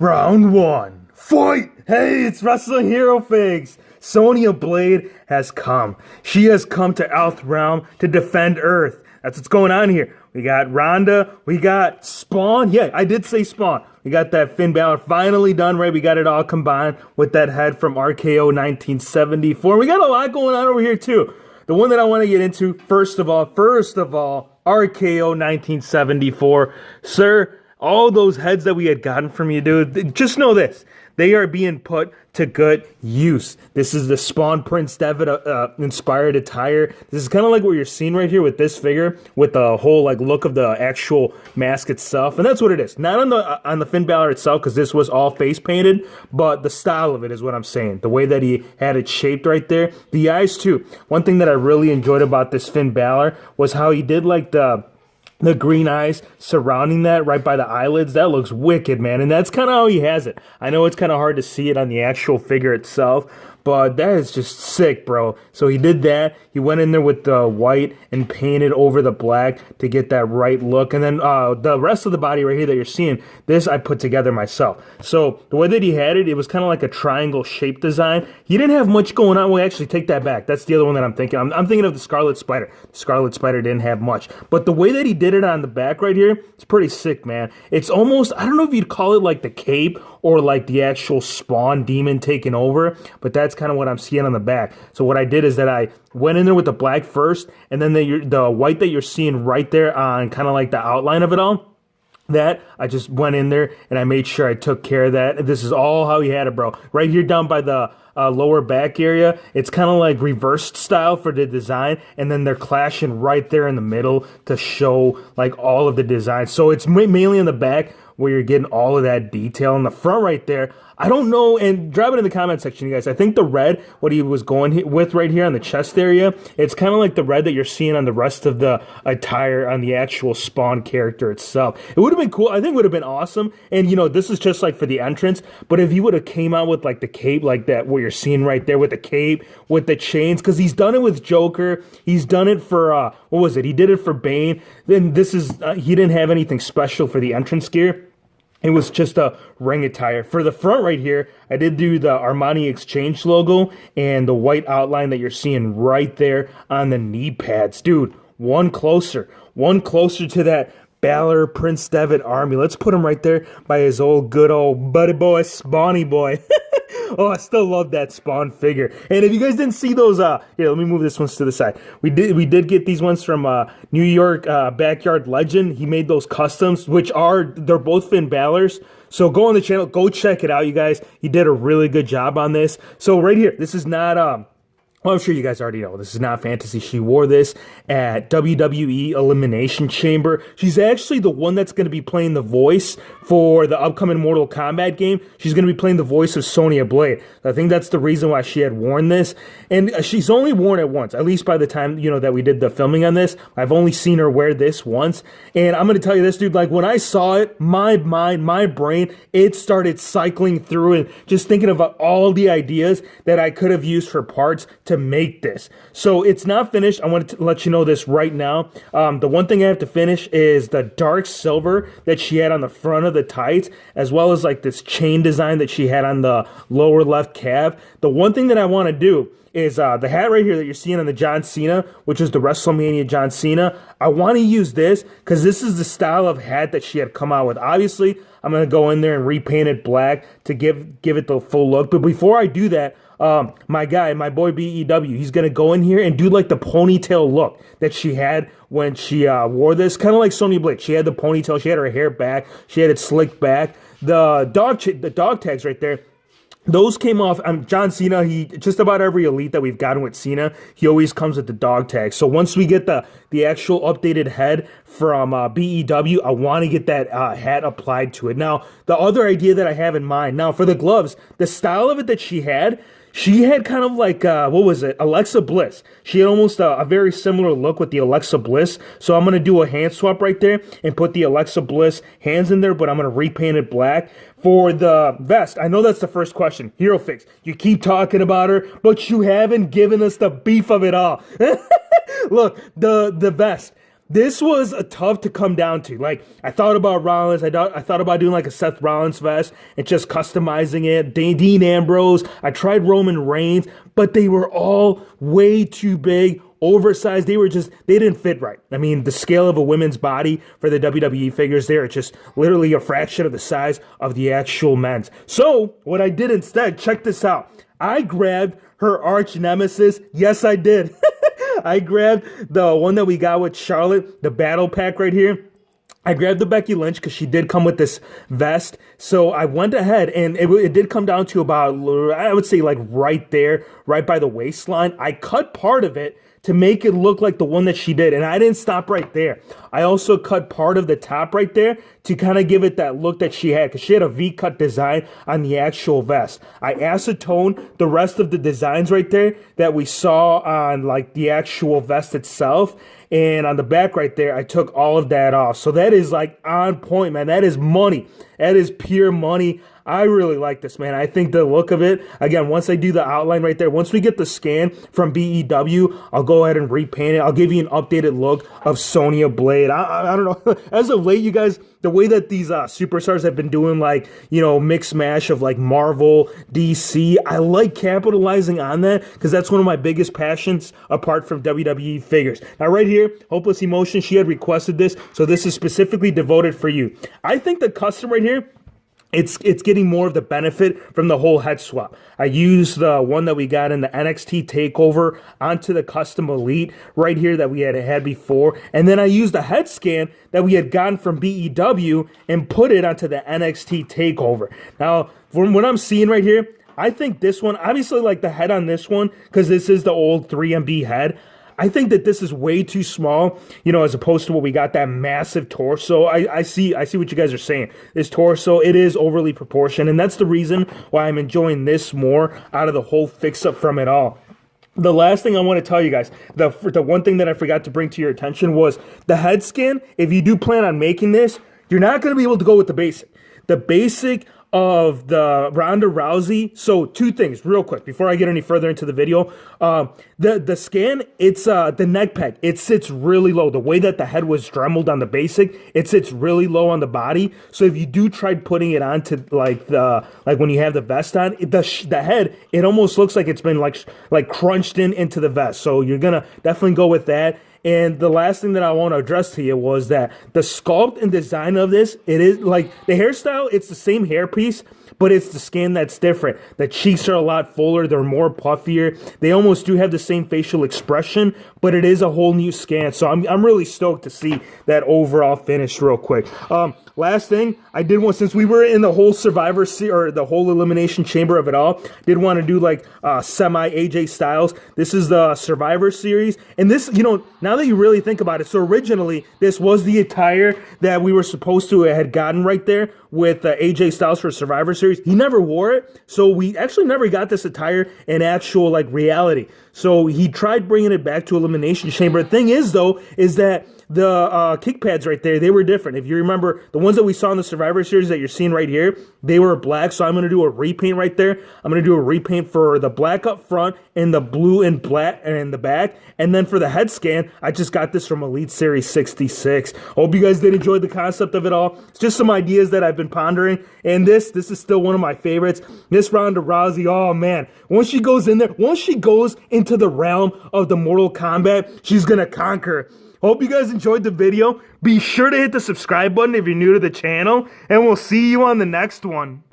Round one. Fight! Hey, it's Wrestling Hero Figs. Sonya Blade has come. She has come to Elth Realm to defend Earth. That's what's going on here. We got Ronda. We got Spawn. Yeah, I did say Spawn. We got that Finn Balor finally done, right? We got it all combined with that head from RKO 1974. We got a lot going on over here, too. The one that I want to get into, first of all, RKO 1974. Sir, all those heads that we had gotten from you, dude, just know this. They are being put to good use. This is the Spawn Prince Devitt inspired attire. This is kind of like what you're seeing right here with this figure, with the whole like look of the actual mask itself, and that's what it is. Not on the Finn Balor itself, because this was all face painted, but the style of it is what I'm saying. The way that he had it shaped right there, the eyes too. One thing that I really enjoyed about this Finn Balor was how he did like the green eyes surrounding that right by the eyelids. That looks wicked, man. And that's kind of how he has it. I know it's kind of hard to see it on the actual figure itself, but that is just sick, bro. So he did that. He went in there with the white and painted over the black to get that right look. And then the rest of the body right here that you're seeing, this I put together myself. So the way that he had it, it was kind of like a triangle shape design. He didn't have much going on. Well, actually, take that back. That's the other one that I'm thinking. I'm thinking of the Scarlet Spider. The Scarlet Spider didn't have much. But the way that he did it on the back right here, it's pretty sick, man. It's almost, I don't know if you'd call it like the cape or like the actual Spawn demon taking over, but that's kind of what I'm seeing on the back. So what I did is that I went in there with the black first, and then the white that you're seeing right there on kind of like the outline of it all, that I just went in there and I made sure I took care of that. This is all how he had it, bro. Right here down by the lower back area, it's kind of like reversed style for the design, and then they're clashing right there in the middle to show like all of the design. So it's mainly in the back where you're getting all of that detail. In the front right there, I don't know, and drop it in the comment section, you guys. I think the red, what he was going with right here on the chest area, it's kind of like the red that you're seeing on the rest of the attire on the actual Spawn character itself. It would have been cool. I think it would have been awesome. And, you know, this is just like for the entrance, but if he would have came out with like the cape like that, what you're seeing right there with the cape, with the chains, because he's done it with Joker. He's done it for, what was it? He did it for Bane. Then this is, he didn't have anything special for the entrance gear. It was just a ring attire. For the front right here, I did do the Armani Exchange logo and the white outline that you're seeing right there on the knee pads. Dude, one closer to that Balor Prince Devitt army. Let's put him right there by his old good old buddy boy, Spawny boy. Oh, I still love that Spawn figure. And if you guys didn't see those, here, let me move this ones to the side. We did get these ones from New York Backyard Legend. He made those customs, they're both Finn Balor's. So go on the channel, go check it out, you guys. He did a really good job on this. So right here, this is not well, I'm sure you guys already know, this is not fantasy. She wore this at WWE Elimination Chamber. She's actually the one that's going to be playing the voice for the upcoming Mortal Kombat game. She's going to be playing the voice of Sonya Blade. I think that's the reason why she had worn this. And she's only worn it once, at least by the time, you know, that we did the filming on this. I've only seen her wear this once. And I'm going to tell you this, dude, like when I saw it, my mind, my brain, it started cycling through and just thinking about all the ideas that I could have used for parts to make this. So it's not finished. I wanted to let you know this right now. The one thing I have to finish is the dark silver that she had on the front of the tights, as well as like this chain design that she had on the lower left calf. The one thing that I want to do is the hat right here that you're seeing on the John Cena, which is the WrestleMania John Cena. I want to use this because this is the style of hat that she had come out with. Obviously, I'm going to go in there and repaint it black to give it the full look. But before I do that, my boy BEW, he's going to go in here and do like the ponytail look that she had when she wore this. Kind of like Sonya Blade. She had the ponytail. She had her hair back. She had it slicked back. The dog tags right there, those came off. John Cena, just about every elite that we've gotten with Cena, he always comes with the dog tag. So once we get the actual updated head from BEW, I want to get that hat applied to it. Now, the other idea that I have in mind, now for the gloves, the style of it that she had kind of like, what was it? Alexa Bliss. She had almost a very similar look with the Alexa Bliss. So I'm going to do a hand swap right there and put the Alexa Bliss hands in there, but I'm going to repaint it black. For the vest, I know that's the first question. Hero Fix, you keep talking about her, but you haven't given us the beef of it all. Look, the vest. this was a tough to come down to. Like, I thought about Rollins. I thought about doing like a Seth Rollins vest and just customizing it. Dean Ambrose. I tried Roman Reigns, but they were all way too big, oversized. They didn't fit right. I mean, the scale of a women's body for the WWE figures there, it's just literally a fraction of the size of the actual men's. So what I did instead, check this out. I grabbed her arch nemesis. Yes, I did. I grabbed the one that we got with Charlotte, the battle pack right here. I grabbed the Becky Lynch because she did come with this vest. So I went ahead and it did come down to about, I would say like right there, right by the waistline. I cut part of it to make it look like the one that she did. And I didn't stop right there. I also cut part of the top right there to kind of give it that look that she had, because she had a V-cut design on the actual vest. I acetoned the rest of the designs right there that we saw on like the actual vest itself. And on the back right there, I took all of that off. So that is like on point, man. That is money. That is pure money. I really like this, man. I think the look of it, again, once I do the outline right there, once we get the scan from BEW, I'll go ahead and repaint it. I'll give you an updated look of Sonya Blade. I don't know. As of late, you guys, the way that these superstars have been doing, like, you know, mix mash of like Marvel, DC, I like capitalizing on that because that's one of my biggest passions apart from WWE figures. Now, right here, Hopeless Emotion, she had requested this, so this is specifically devoted for you. I think the custom right here, it's getting more of the benefit from the whole head swap. I used the one that we got in the NXT TakeOver onto the Custom Elite right here that we had before. And then I used the head scan that we had gotten from BEW and put it onto the NXT TakeOver. Now, from what I'm seeing right here, I think this one, obviously like the head on this one, because this is the old 3MB head, I think that this is way too small, you know, as opposed to what we got, that massive torso. I see what you guys are saying. This torso, it is overly proportioned, and that's the reason why I'm enjoying this more out of the whole fix-up from it all. The last thing I want to tell you guys, the one thing that I forgot to bring to your attention was the head scan. If you do plan on making this, you're not going to be able to go with the basic. The basic of the Ronda Rousey. So two things real quick before I get any further into the video. The scan, it's the neck peg. It sits really low. The way that the head was dremeled on the basic, it sits really low on the body. So if you do try putting it onto like when you have the vest on, the head, it almost looks like it's been like crunched into the vest. So you're gonna definitely go with that. And the last thing that I want to address to you was that the sculpt and design of this, it is like the hairstyle, it's the same hairpiece, but it's the skin that's different. The cheeks are a lot fuller, they're more puffier. They almost do have the same facial expression, but it is a whole new scan. So I'm really stoked to see that overall finish real quick. Last thing, I did want, since we were in the whole Survivor or the whole Elimination Chamber of it all, did want to do like semi AJ Styles. This is the Survivor Series, and this, you know, now that you really think about it, so originally this was the attire that we were supposed to have gotten right there with AJ Styles for Survivor Series. He never wore it, so we actually never got this attire in actual like reality. So he tried bringing it back to Elimination Chamber. The thing is, though, is that the kick pads right there, they were different. If you remember, the ones that we saw in the Survivor Series that you're seeing right here, they were black. So I'm going to do a repaint right there. I'm going to do a repaint for the black up front and the blue and black in the back. And then for the head scan, I just got this from Elite Series 66. Hope you guys did enjoy the concept of it all. It's just some ideas that I've been pondering. And this is still one of my favorites. This Ronda Rousey, oh man. Once she goes in there, once she goes into the realm of the Mortal Kombat, she's going to conquer. Hope you guys enjoyed the video. Be sure to hit the subscribe button if you're new to the channel, and we'll see you on the next one.